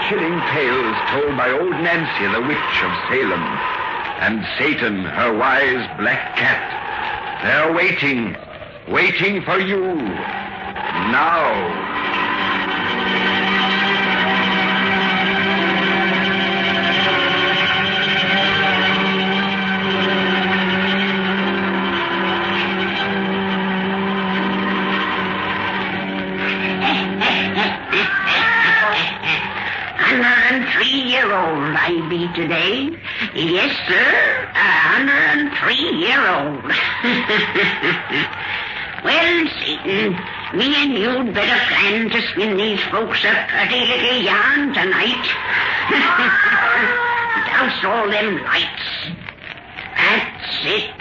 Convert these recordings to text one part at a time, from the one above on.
chilling tales told by old Nancy, the witch of Salem, and Satan, her wise black cat. They're waiting for you. Now. Old I be today. Yes, sir, 103-year-old. Well, Satan, me and you'd better plan to spin these folks a pretty little yarn tonight. Douse all them lights. That's it.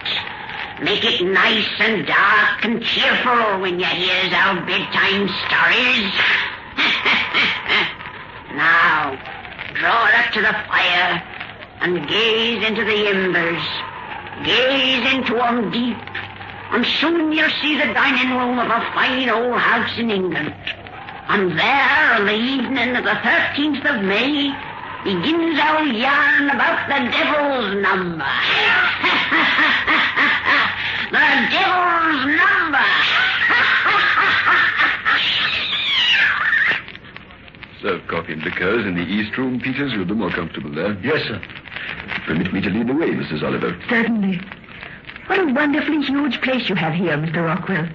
Make it nice and dark and cheerful when you hears our bedtime stories. Now, draw up to the fire and gaze into the embers. Gaze into 'em deep, and soon you'll see the dining room of a fine old house in England. And there, on the evening of the 13th of May, begins our yarn about the devil's number. The devil's number. Serve coffee and liqueurs in the East Room, Peters. You'll be more comfortable there. Yes, sir. Permit me to lead the way, Mrs. Oliver. Certainly. What a wonderfully huge place you have here, Mr. Rockwell.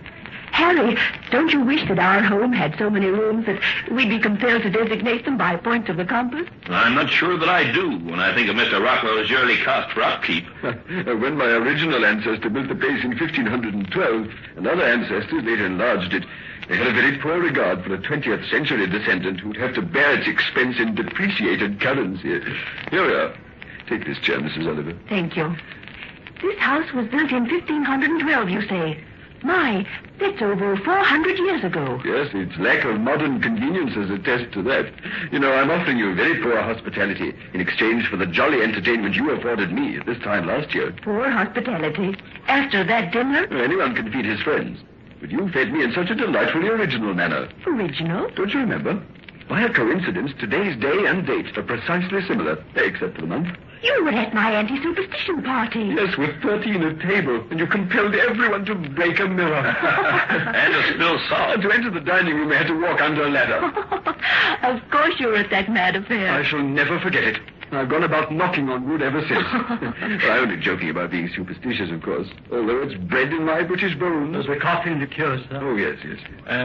Harry, don't you wish that our home had so many rooms that we'd be compelled to designate them by points of the compass? I'm not sure that I do when I think of Mr. Rockwell's yearly cost for upkeep. When my original ancestor built the place in 1512, and other ancestors later enlarged it, they had a very poor regard for a 20th century descendant who'd have to bear its expense in depreciated currency. Here we are. Take this chair, Mrs. Oliver. Thank you. This house was built in 1512, you say. My, that's over 400 years ago. Yes, its lack of modern conveniences attests to that. You know, I'm offering you very poor hospitality in exchange for the jolly entertainment you afforded me at this time last year. Poor hospitality? After that dinner? Anyone can feed his friends. But you fed me in such a delightfully original manner. Original? Don't you remember? By a coincidence, today's day and date are precisely similar, except for the month. You were at my anti-superstition party. Yes, with 13 at table, and you compelled everyone to break a mirror. And to spill salt. To enter the dining room, I had to walk under a ladder. Of course you were at that mad affair. I shall never forget it. I've gone about knocking on wood ever since. I'm only joking about being superstitious, of course, although it's bred in my British bones. There's the coffee and liqueurs, sir. Oh, yes.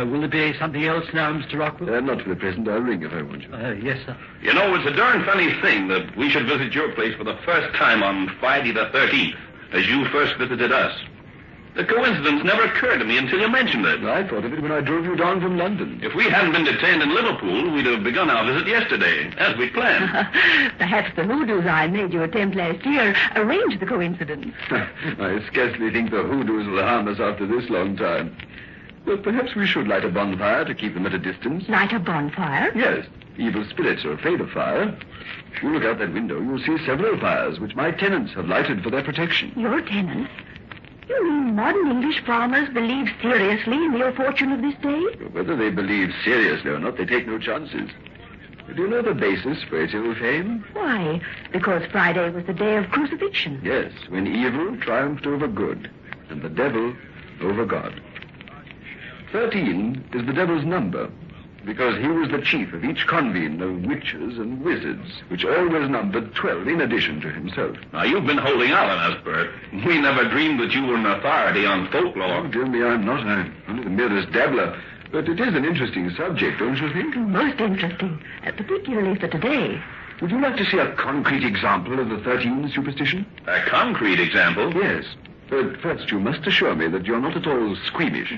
Will there be something else now, Mr. Rockwell? Not for the present. I'll ring if I want you. Yes, sir. You know, it's a darn funny thing that we should visit your place for the first time on Friday the 13th, as you first visited us. The coincidence never occurred to me until you mentioned it. I thought of it when I drove you down from London. If we hadn't been detained in Liverpool, we'd have begun our visit yesterday, as we planned. Perhaps the hoodoos I made you attempt last year arranged the coincidence. I scarcely think the hoodoos will harm us after this long time. But perhaps we should light a bonfire to keep them at a distance. Light a bonfire? Yes. Evil spirits are afraid of fire. If you look out that window, you'll see several fires which my tenants have lighted for their protection. Your tenants? You mean modern English farmers believe seriously in the ill fortune of this day? Whether they believe seriously or not, they take no chances. Do you know the basis for its ill fame? Why? Because Friday was the day of crucifixion. Yes, when evil triumphed over good, and the devil over God. 13 is the devil's number, because he was the chief of each convene of witches and wizards, which always numbered 12 in addition to himself. Now, you've been holding out on us, Bert. We never dreamed that you were an authority on folklore. Oh, dear me, I'm not. I'm only the merest dabbler. But it is an interesting subject, don't you think? Most interesting, particularly for today. Would you like to see a concrete example of the 13 superstition? A concrete example? Yes. But first, you must assure me that you're not at all squeamish.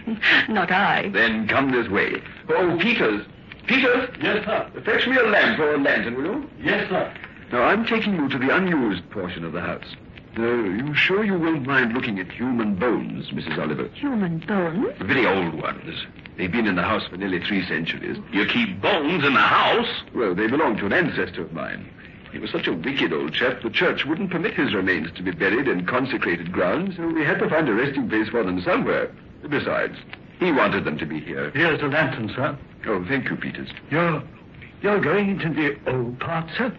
Not I. Then come this way. Oh, Peters! Peters! Yes, sir. Fetch me a lamp or a lantern, will you? Yes, sir. Now, I'm taking you to the unused portion of the house. You sure you won't mind looking at human bones, Mrs. Oliver? Human bones? Very old ones. They've been in the house for nearly 3 centuries. You keep bones in the house? Well, they belong to an ancestor of mine. He was such a wicked old chap, the church wouldn't permit his remains to be buried in consecrated ground, so we had to find a resting place for them somewhere. Besides, he wanted them to be here. Here's the lantern, sir. Oh, thank you, Peters. You're You're going into the old part, sir?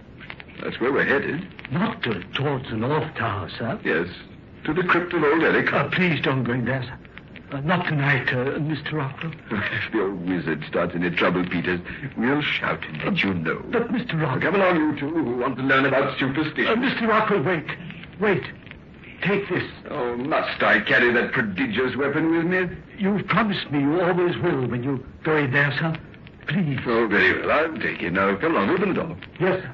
That's where we're headed. Not towards the North Tower, sir. Yes, to the crypt of old Eric. Please don't go in there, sir. Not tonight, Mr. Rockwell. If the old wizard starts any trouble, Peters, we'll shout and let you know. But, Mr. Rockwell... Come along, you two, who want to learn about superstition. Mr. Rockwell, wait. Wait. Take this. Oh, must I carry that prodigious weapon with me? You've promised me you always will when you go in there, sir. Please. Oh, very well. I'll take it. Now, come along. Open the door. Yes, sir.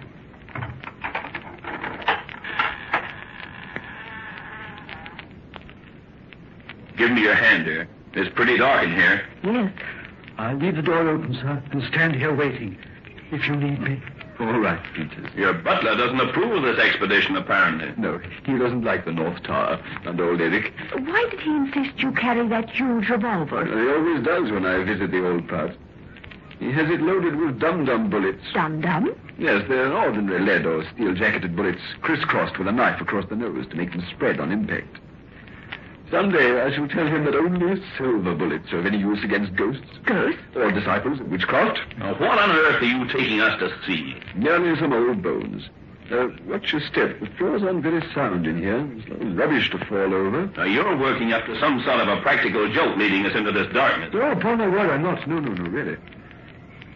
Give me your hand here. It's pretty dark in here. Yes. I'll leave the door open, sir, and stand here waiting, if you need me. All right, Peters. Your butler doesn't approve of this expedition, apparently. No, he doesn't like the North Tower and old Eric. Why did he insist you carry that huge revolver? He always does when I visit the old part. He has it loaded with dum-dum bullets. Dum-dum? Yes, they're ordinary lead or steel-jacketed bullets crisscrossed with a knife across the nose to make them spread on impact. Someday I shall tell him that only silver bullets are of any use against ghosts. Ghosts? Or disciples of witchcraft. Now, what on earth are you taking us to see? Merely some old bones. Watch your step. The floor's not very sound in here. There's a lot of rubbish to fall over. Now, you're working up to some sort of a practical joke leading us into this darkness. No, upon my word, I'm not. No, really.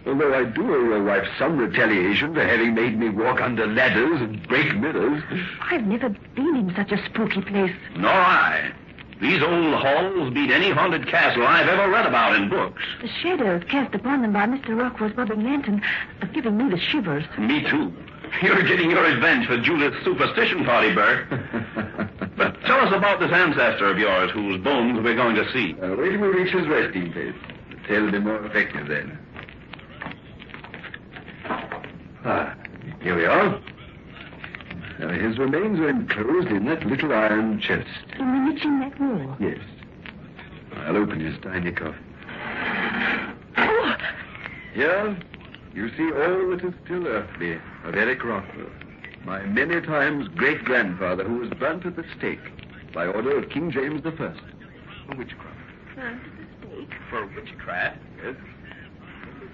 Although I do owe your wife some retaliation for having made me walk under ladders and break mirrors. I've never been in such a spooky place. Nor I. These old halls beat any haunted castle I've ever read about in books. The shadows cast upon them by Mr. Rockwell's rubbing lantern are giving me the shivers. Me too. You're getting your revenge for Judith's superstition party, Bert. But tell us about this ancestor of yours whose bones we're going to see. Wait till we reach his resting place. The tale will be more effective then. Here we are. Now, his remains are enclosed in that little iron chest. In the niche in that wall? Yes. I'll open his tiny coffin. Oh! Here, you see all that is still earthly of Eric Rockwell, my many times great-grandfather who was burnt at the stake by order of King James I for witchcraft. Burnt at the stake? For witchcraft? Yes.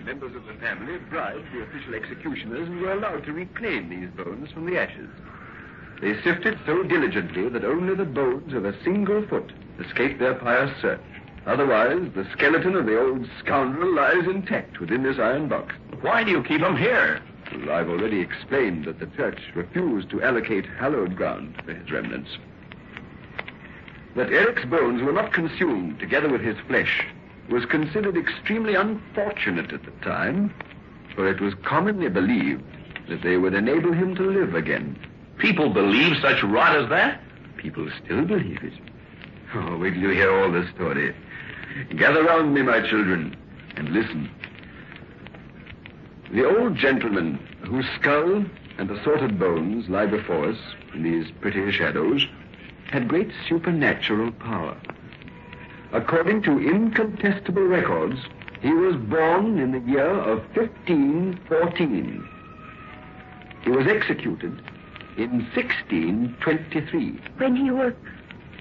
Members of the family bribed the official executioners and were allowed to reclaim these bones from the ashes. They sifted so diligently that only the bones of a single foot escaped their pious search. Otherwise, the skeleton of the old scoundrel lies intact within this iron box. Why do you keep him here? Well, I've already explained that the church refused to allocate hallowed ground for his remnants. That Eric's bones were not consumed together with his flesh was considered extremely unfortunate at the time, for it was commonly believed that they would enable him to live again. People believe such rot as that? People still believe it. Oh, wait till you hear all the story. Gather round me, my children, and listen. The old gentleman whose skull and assorted bones lie before us in these pretty shadows had great supernatural power. According to incontestable records, he was born in the year of 1514. He was executed in 1623. When he was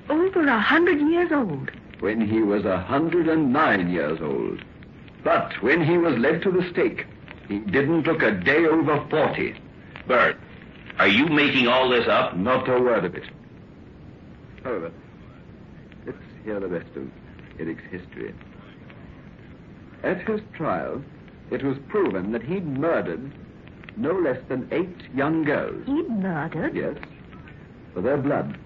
over 100 years old. When he was 109 years old. But when he was led to the stake, he didn't look a day over 40. Bert, are you making all this up? Not a word of it. However, let's hear the rest of Eric's history. At his trial, it was proven that he'd murdered no less than 8 young girls. He'd murdered? Yes, for their blood,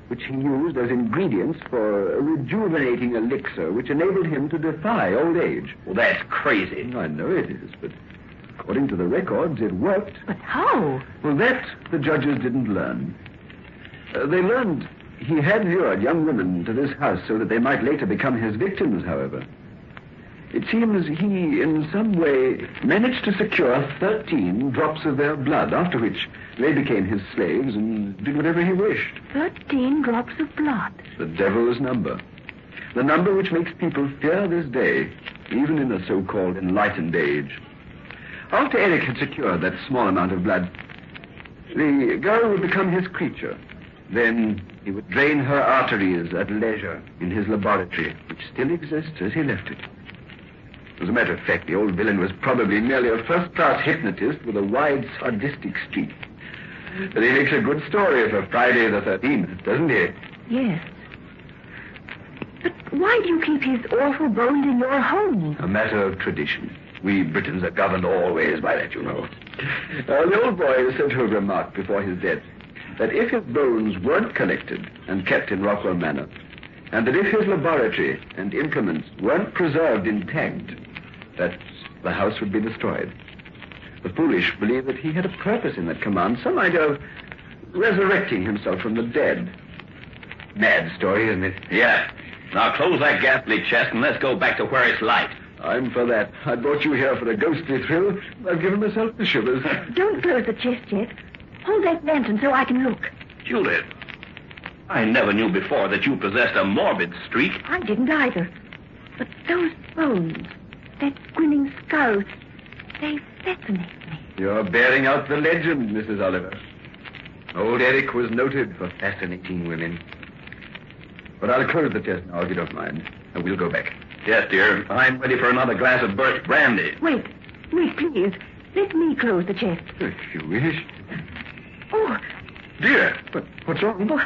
which he used as ingredients for a rejuvenating elixir which enabled him to defy old age. Well, that's crazy. I know it is, but according to the records, it worked. But how? Well, that the judges didn't learn. They learned he had lured young women to this house so that they might later become his victims, however. It seems he, in some way, managed to secure 13 drops of their blood, after which they became his slaves and did whatever he wished. 13 drops of blood. The devil's number. The number which makes people fear this day, even in a so-called enlightened age. After Eric had secured that small amount of blood, the girl would become his creature. Then he would drain her arteries at leisure in his laboratory, which still exists as he left it. As a matter of fact, the old villain was probably merely a first-class hypnotist with a wide, sadistic streak. But he makes a good story for Friday the 13th, doesn't he? Yes. But why do you keep his awful bones in your home? A matter of tradition. We Britons are governed always by that, you know. The old boy is said to have remarked before his death that if his bones weren't collected and kept in Rockwell Manor, and that if his laboratory and implements weren't preserved intact, that the house would be destroyed. The foolish believe that he had a purpose in that command, some idea of resurrecting himself from the dead. Mad story, isn't it? Yeah. Now close that ghastly chest and let's go back to where it's light. I'm for that. I brought you here for a ghostly thrill. I've given myself the shivers. Don't close the chest yet. Hold that lantern so I can look. Judith, I never knew before that you possessed a morbid streak. I didn't either. But those bones, that grinning skull, they fascinate me. You're bearing out the legend, Mrs. Oliver. Old Eric was noted for fascinating women. But I'll close the chest now, if you don't mind, and we'll go back. Yes, dear. I'm ready for another glass of birch brandy. Wait, please. Let me close the chest. If you wish. Oh, Dear, but what's wrong? oh,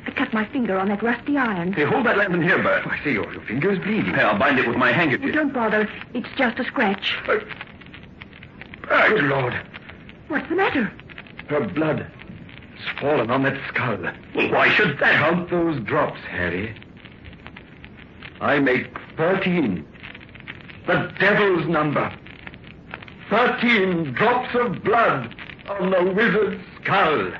I cut my finger on that rusty iron. Hey, hold that lantern here, Bert. I see your finger's bleeding. Hey, I'll bind it with my Oh, handkerchief. don't bother. It's just a scratch. Good Lord. What's the matter? Her blood has fallen on that skull. Well, why should that? Count those drops, Harry. I make 13. The devil's number. 13 drops of blood on the wizard's skull.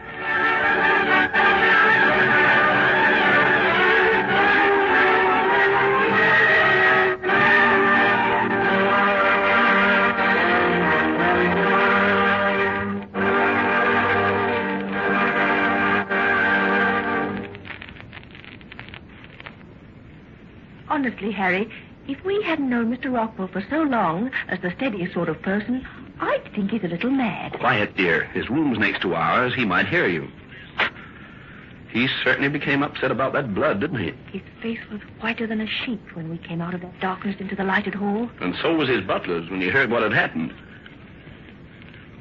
Honestly, Harry, if we hadn't known Mr. Rockwell for so long as the steadiest sort of person, I'd think he's a little mad. Quiet, dear. His room's next to ours. He might hear you. He certainly became upset about that blood, didn't he? His face was whiter than a sheet when we came out of that darkness into the lighted hall. And so was his butler's when he heard what had happened.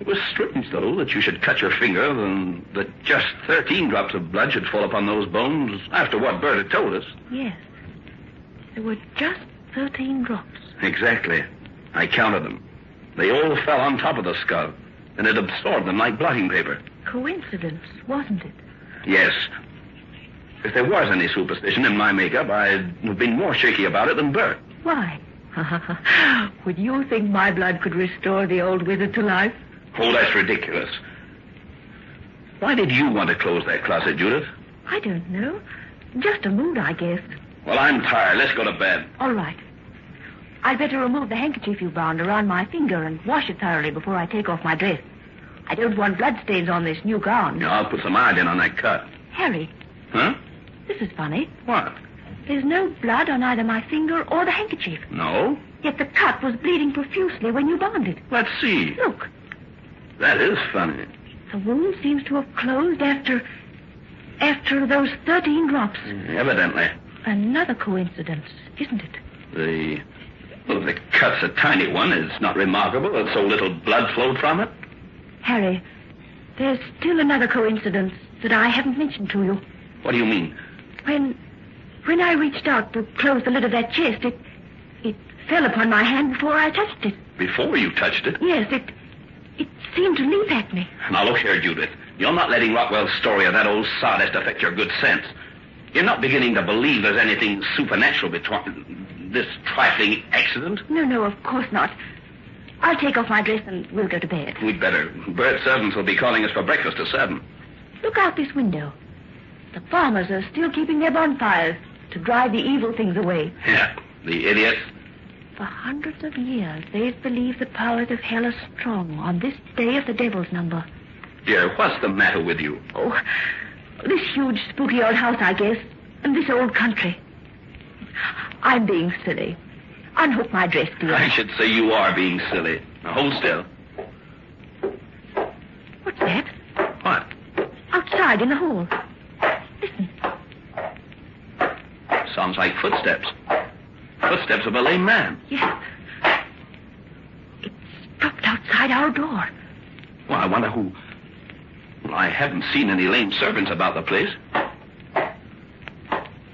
It was strange, though, that you should cut your finger and that just 13 drops of blood should fall upon those bones after what Bert had told us. Yes. There were just 13 drops. Exactly. I counted them. They all fell on top of the skull, and it absorbed them like blotting paper. Coincidence, wasn't it? Yes. If there was any superstition in my makeup, I'd have been more shaky about it than Bert. Why? Would you think my blood could restore the old wizard to life? Oh, that's ridiculous. Why did you want to close that closet, Judith? I don't know. Just a mood, I guess. Well, I'm tired. Let's go to bed. All right. I'd better remove the handkerchief you bound around my finger and wash it thoroughly before I take off my dress. I don't want bloodstains on this new gown. Now, I'll put some iodine on that cut. Harry, Huh? this is funny. What? There's no blood on either my finger or the handkerchief. No? Yet the cut was bleeding profusely when you bound it. Let's see. Look, That is funny. the wound seems to have closed after those 13 drops. Evidently. Another coincidence, isn't it? The cut's a tiny one. It's not remarkable that so little blood flowed from it. Harry, there's still another coincidence that I haven't mentioned to you. What do you mean? When I reached out to close the lid of that chest, it fell upon my hand before I touched it. Before you touched it? Yes, it seemed to leap at me. Now, look here, Judith. You're not letting Rockwell's story of that old sawdust affect your good sense. You're not beginning to believe there's anything supernatural between this trifling accident? No, of course not. I'll take off my dress and we'll go to bed. We'd better. Bert's servants will be calling us for breakfast at 7. Look out this window. The farmers are still keeping their bonfires to drive the evil things away. Yeah, the idiots. For hundreds of years, they've believed the powers of hell are strong on this day of the devil's number. Dear, what's the matter with you? Oh, this huge, spooky old house, I guess, and this old country. I'm being silly. Unhook my dress, dear. I should say you are being silly. Now, hold still. What's that? What? Outside in the hall. Listen. Sounds like footsteps. Footsteps of a lame man. Yes. our door. Well, I wonder who... Well, I haven't seen any lame servants about the place.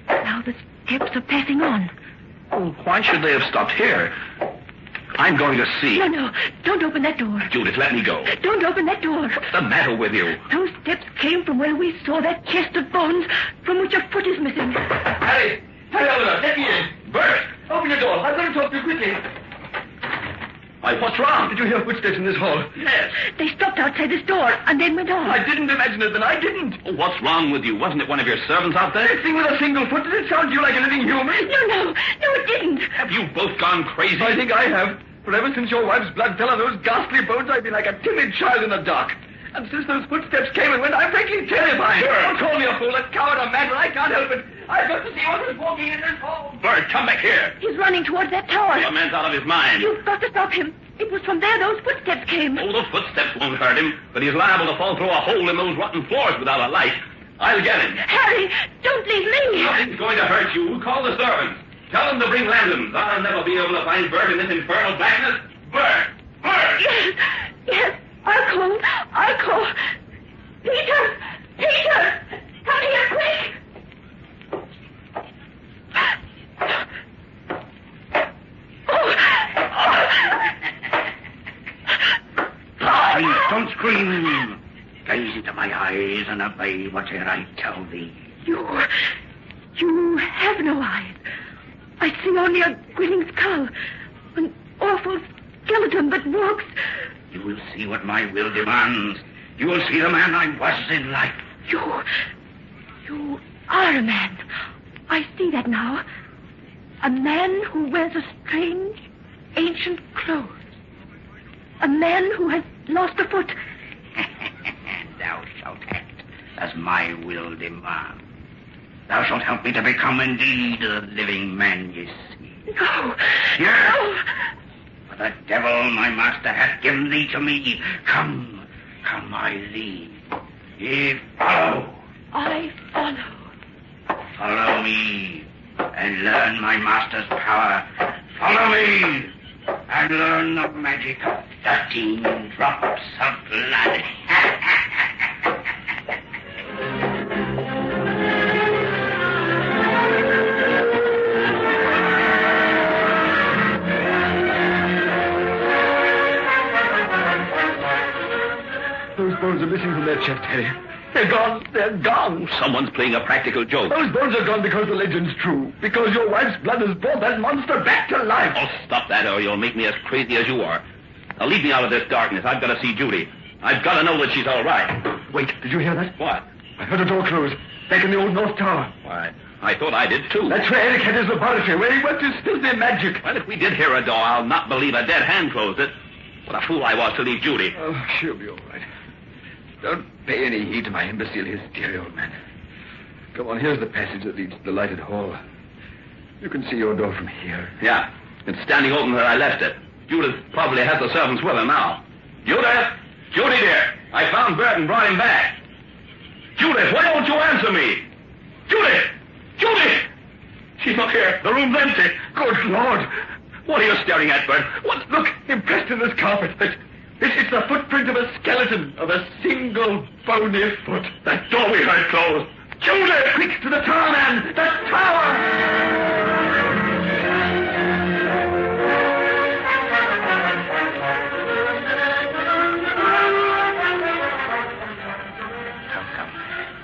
Now the steps are passing on. Well, why should they have stopped here? I'm going to see. No, don't open that door. Judith, let me go. Don't open that door. What's the matter with you? Those steps came from where we saw that chest of bones from which a foot is missing. Harry, Oliver, let me in. Bert! Open the door. I'm going to talk to you quickly. Why, what's wrong? Did you hear footsteps in this hall? Yes. They stopped outside this door and then went on. I didn't imagine it, then I didn't. Oh, what's wrong with you? Wasn't it one of your servants out there? That thing with a single foot, did it sound to you like a living human? No, it didn't. Have you both gone crazy? I think I have. For ever since your wife's blood fell on those ghastly bones, I've been like a timid child in the dark. And since those footsteps came and went, I'm frankly terrified. Sure. Don't call me a fool, a coward, a madman. I can't help it. I've got to see what was walking in this hall. Bert, come back here. He's running towards that tower. The man's out of his mind. You've got to stop him. It was from there those footsteps came. Oh, the footsteps won't hurt him, but he's liable to fall through a hole in those rotten floors without a light. I'll get him. Harry, don't leave me. Nothing's going to hurt you. Call the servants. Tell them to bring lanterns. I'll never be able to find Bert in this infernal blackness. Bert! Yes, I'll call. Peter! Come here, quick! Please, don't scream. Gaze into my eyes and obey whatever I tell thee. You have no eyes. I see only a grinning skull. An awful skeleton that walks. You will see what my will demands. You will see the man I was in life. You are a man. I see that now. A man who wears a strange, ancient clothes. A man who has lost a foot. Thou shalt act as my will demands. Thou shalt help me to become indeed the living man you see. No. Yes. No. For the devil, my master, hath given thee to me. Come, I lead. Ye follow. I follow. Follow me and learn my master's power. Follow me and learn the magic of 13 drops of blood. Those bones are missing from their chest, Harry. They're gone. They're gone. Someone's playing a practical joke. Those bones are gone because the legend's true. Because your wife's blood has brought that monster back to life. Oh, stop that, or you'll make me as crazy as you are. Now, leave me out of this darkness. I've got to see Judy. I've got to know that she's all right. Wait, did you hear that? What? I heard a door close. Back in the old North Tower. Why, I thought I did, too. That's where Eric had his laboratory, where he worked his filthy magic. Well, if we did hear a door, I'll not believe a dead hand closed it. What a fool I was to leave Judy. Oh, she'll be all right. Don't pay any heed to my imbecile hysteria, old man. Come on, here's the passage that leads to the lighted hall. You can see your door from here. Yeah, it's standing open where I left it. Judith probably has the servants with her now. Judith! Judy, dear! I found Bert and brought him back. Judith, why don't you answer me? Judith! Judith! She's not here. The room's empty. Good Lord! What are you staring at, Bert? What? Look, impressed in this carpet. It's the footprint of a skeleton, of a single bony foot. That door we heard closed. Judith! Quick, to the tower, man! The tower!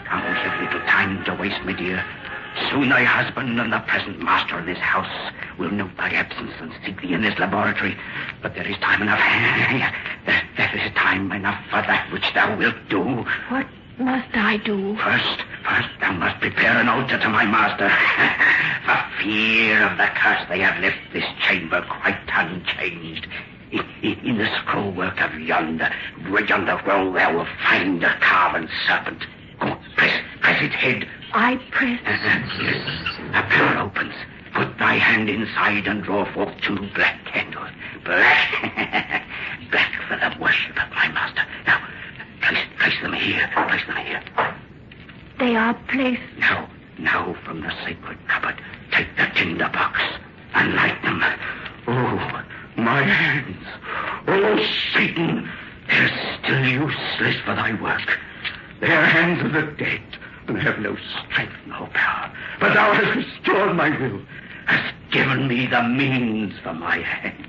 Come, we have little time to waste, my dear. Soon thy husband and the present master of this house will note thy absence and seek thee in this laboratory. But there is time enough. There is time enough for that which thou wilt do. What must I do? First, thou must prepare an altar to my master. For fear of the curse, they have left this chamber quite unchanged. In the scrollwork of yonder roll, thou wilt find a carven serpent. Go, press its head. I press. Yes. A panel opens. Put thy hand inside and draw forth 2 black candles. Black. Black for the worship of my master. Now, place them here. Place them here. They are placed. Now from the sacred cupboard, take the tinder box and light them. Oh, my hands. Oh, Satan, They're still useless for thy work. They are hands of the dead, and have no strength nor power. But thou hast restored my will, hast given me the means for my hands.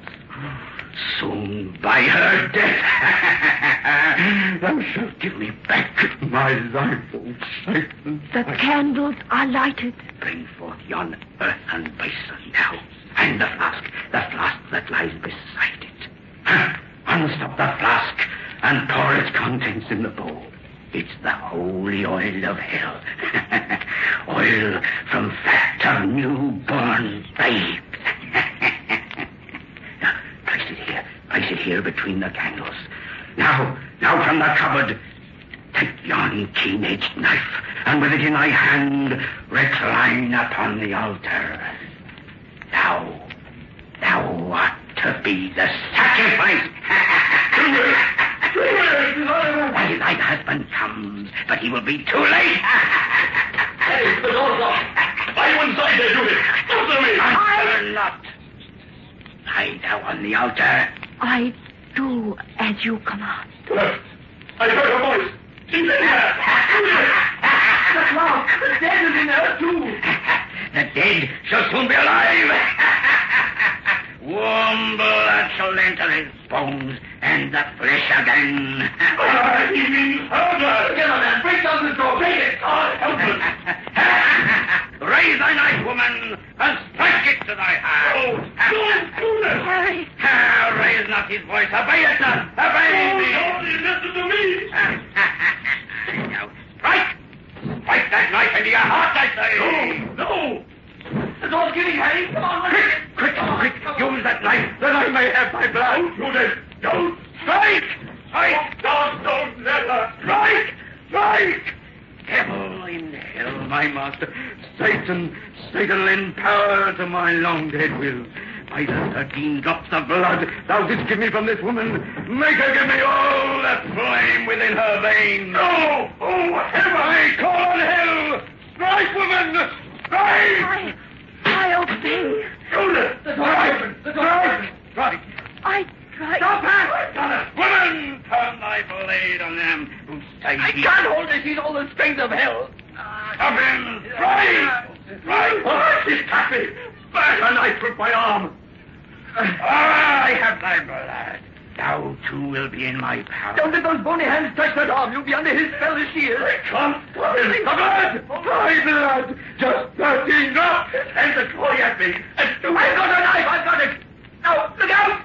Soon, by her death, thou shalt give me back my life, O Satan. The candles are lighted. Bring forth yon earthen basin now, and the flask that lies beside it. Unstop the flask and pour its contents in the bowl. It's the holy oil of hell. Oil from fat of newborn babes. Now, place it here between the candles. Now from the cupboard, take yon keen-edged knife, and with it in thy hand, recline upon the altar. Thou art to be the sacrifice. Why, thine husband comes, but he will be too late. Hey, the door's locked. Why are you inside there, Judith? Answer me! Answer not. Lie thou on the altar. I do as you command. I heard her voice. She's in there. The clock. The dead is in there, too. The dead shall soon be alive. Warm blood shall enter his bones and the flesh again. He means her. Get on, man. Break down this door. Break it. Help us. Raise thy knife, woman, and strike it to thy heart. Oh, don't do that. Harry. Raise not his voice. Obey it, son. Obey me. Listen to me. Now, strike. Strike that knife into your heart, I say. No. The door's giving, Harry. Come on, Quick. Use that knife that I may have my blood. Don't do this. Don't. Strike. Don't let her. Strike. Devil in hell, my master. Satan lend power to my long dead will. By the 13 drops of blood thou didst give me from this woman, make her give me all the flame within her veins. No! Oh, whatever! I call on hell! Strike, woman! Strike! I obey. Judith! The door's open! The door's open! Strike! I try. Stop her! Woman, turn thy blade on them who say I can't hold it. He's all the strength of hell. Stop him! Strike! Oh, she's cut me. Back a knife with my arm. I have thy blood. Thou too will be in my power. Don't let those bony hands touch that arm. You'll be under his spell as she is. I can't stop him. The blood! My blood! Just 13 drops! And the toy at me. I've got a knife! I've got it! Now, look out!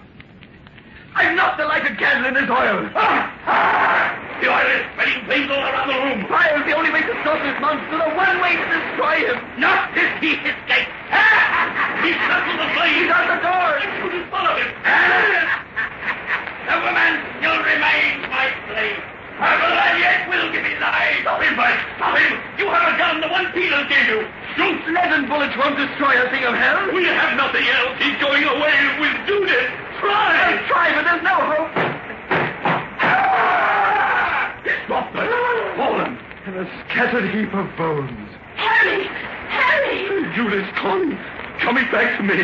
I've knocked the lighted candle in this oil. The oil is spreading flames all around the room. Fire's the only way to stop this monster. The one way to destroy him. Not if he escapes. He's circled the flame. He's out the door. Couldn't follow him. The woman still remains my slave. Her blood yet will give me life. Stop him, Bert. Stop him. You have a gun. The one Peter gave you. Shoot. Leaden bullets won't destroy a thing of hell. We have nothing else. He's going away with Judith. Try. Try, but there's no hope. Stop them. Fallen. And a scattered heap of bones. Harry! Judith's coming back to me.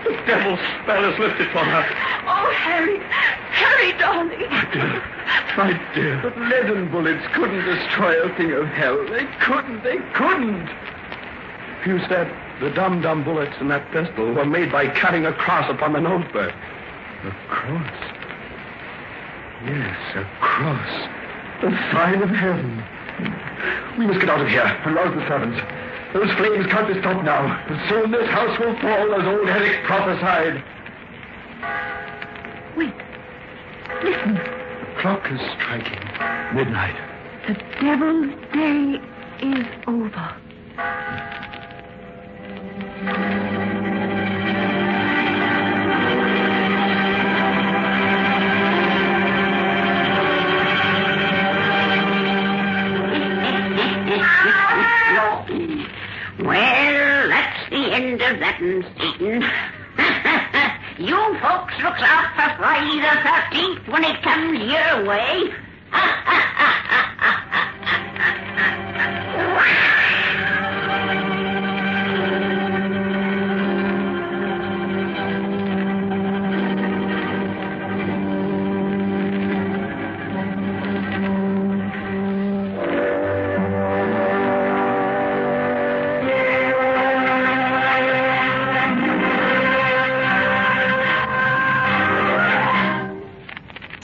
The devil's spell is lifted from her. Oh, Harry, darling. My dear. But leaden bullets couldn't destroy a thing of hell. They couldn't. You said the dum-dum bullets in that pistol were made by cutting a cross upon the notebook. A cross? Yes, a cross. The sign of heaven. We must get out of here and rouse the servants. Those flames can't be stopped now. Soon this house will fall as old Eric prophesied. Wait. Listen. The clock is striking midnight. The devil's day is over. Well, that's the end of that, Satan. You folks look out for Friday the 13th when it comes your way.